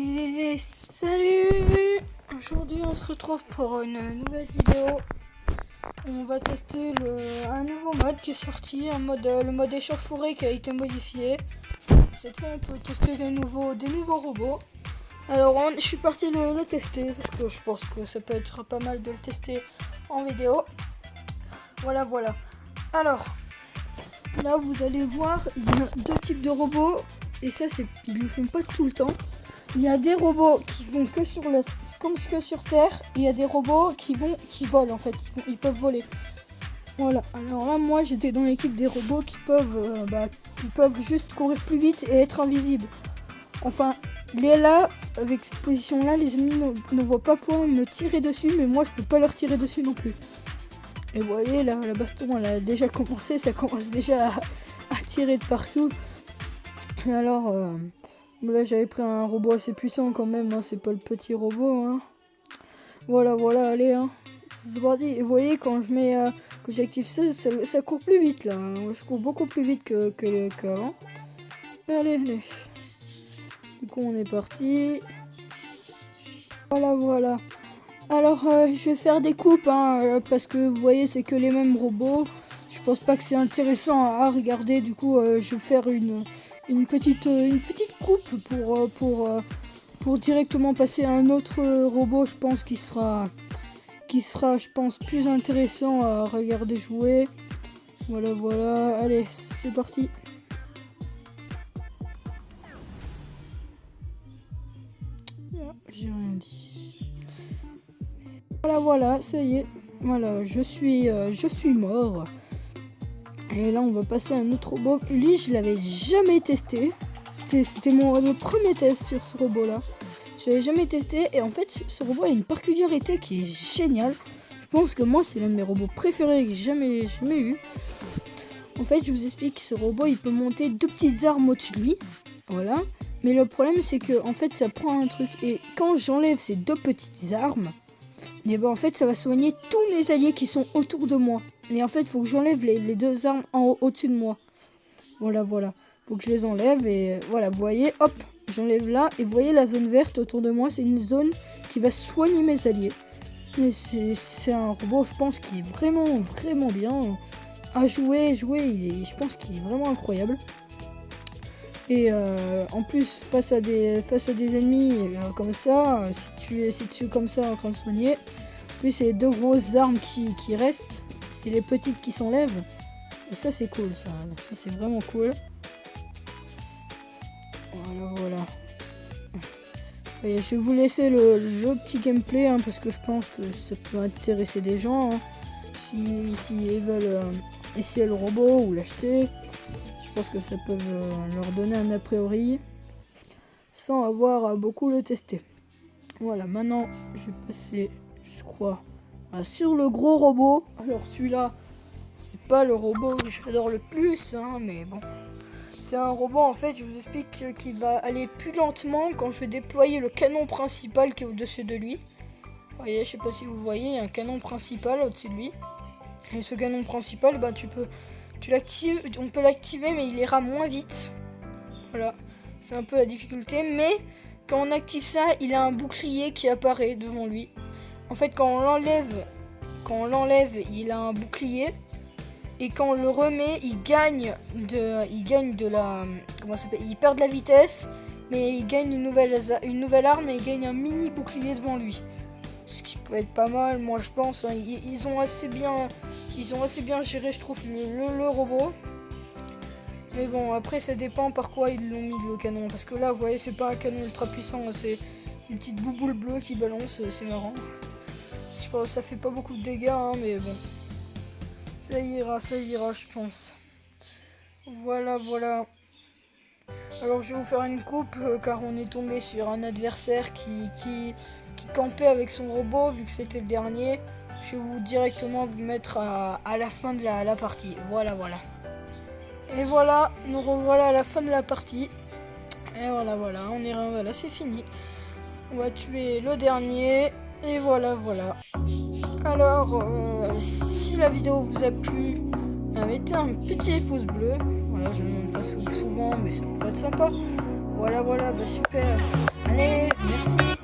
Et salut! Aujourd'hui on se retrouve pour une nouvelle vidéo. On va tester un nouveau mode qui est sorti, le mode échauffourée qui a été modifié. Cette fois on peut tester des nouveaux robots. Alors je suis parti le tester parce que je pense que ça peut être pas mal de le tester en vidéo. Voilà. Alors là vous allez voir, il y a deux types de robots. Et ça, ils le font pas tout le temps. Il y a des robots qui vont que sur Terre. Et il y a des robots qui volent en fait. Ils peuvent voler. Voilà. Alors là, moi, j'étais dans l'équipe des robots qui peuvent juste courir plus vite et être invisibles. Enfin, là, avec cette position-là, les ennemis ne voient pas pouvoir me tirer dessus. Mais moi, je peux pas leur tirer dessus non plus. Et vous voyez, là, la baston, elle a déjà commencé. Ça commence déjà à tirer de partout. Alors, là j'avais pris un robot assez puissant quand même, hein, c'est pas le petit robot. Hein. Voilà, allez, hein. C'est parti. Et vous voyez, quand j'active ça court plus vite là. Hein. Je cours beaucoup plus vite qu'avant. Allez. Du coup, on est parti. Voilà. Alors, je vais faire des coupes, hein, parce que vous voyez, c'est que les mêmes robots. Je pense pas que c'est intéressant à regarder. Du coup, je vais faire une petite coupe pour directement passer à un autre robot, je pense qui sera je pense plus intéressant à regarder jouer. Voilà, allez, c'est parti. J'ai rien dit. Voilà, ça y est. Voilà, je suis mort. Et là, on va passer à un autre robot. Lui, je l'avais jamais testé. C'était le premier test sur ce robot-là. Je l'avais jamais testé. Et en fait, ce robot a une particularité qui est géniale. Je pense que moi, c'est l'un de mes robots préférés que j'ai jamais eu. En fait, je vous explique. Ce robot, il peut monter deux petites armes au-dessus de lui. Voilà. Mais le problème, c'est que en fait, ça prend un truc. Et quand j'enlève ces deux petites armes, et ben en fait, ça va soigner tous mes alliés qui sont autour de moi. Et en fait, il faut que j'enlève les deux armes au-dessus de moi. Voilà. Faut que je les enlève et voilà, vous voyez, hop, j'enlève là. Et vous voyez la zone verte autour de moi, c'est une zone qui va soigner mes alliés. Et c'est un robot, je pense, qui est vraiment bien à jouer. Je pense qu'il est vraiment incroyable. Et en plus, face à des ennemis comme ça, si tu es comme ça en train de soigner, en plus, c'est les deux grosses armes qui restent. C'est les petites qui s'enlèvent. Et ça, c'est cool, ça. C'est vraiment cool. Voilà. Et je vais vous laisser le petit gameplay, hein, parce que je pense que ça peut intéresser des gens. Hein, si ils veulent essayer le robot ou l'acheter. Je pense que ça peut leur donner un a priori. Sans avoir à beaucoup le tester. Voilà, maintenant, je vais passer, je crois, sur le gros robot. Alors celui-là, c'est pas le robot que j'adore le plus, hein, mais bon. C'est un robot, en fait, je vous explique qu'il va aller plus lentement quand je vais déployer le canon principal qui est au-dessus de lui. Vous voyez, je sais pas si vous voyez, il y a un canon principal au-dessus de lui. Et ce canon principal, on peut l'activer, mais il ira moins vite. Voilà, c'est un peu la difficulté, mais quand on active ça, il a un bouclier qui apparaît devant lui. En fait, quand on l'enlève, il a un bouclier. Et quand on le remet, il gagne de la... Comment ça s'appelle ? Il perd de la vitesse, mais il gagne une nouvelle arme et il gagne un mini bouclier devant lui. Ce qui peut être pas mal, moi je pense. Hein. Ils ont assez bien géré, je trouve, le robot. Mais bon, après ça dépend par quoi ils l'ont mis le canon. Parce que là, vous voyez, c'est pas un canon ultra puissant, c'est une petite bouboule bleue qui balance, c'est marrant. Je pense que ça fait pas beaucoup de dégâts, hein, mais bon. Ça ira, je pense. Voilà. Alors je vais vous faire une coupe, car on est tombé sur un adversaire qui campait avec son robot, vu que c'était le dernier. Je vais directement vous mettre à la fin de la partie. Voilà. Et voilà, nous revoilà à la fin de la partie. Et voilà, voilà, c'est fini. On va tuer le dernier. Et voilà. Alors, si la vidéo vous a plu, mettez un petit pouce bleu. Voilà, je ne montre pas souvent, mais ça pourrait être sympa. Voilà, super. Allez, Merci.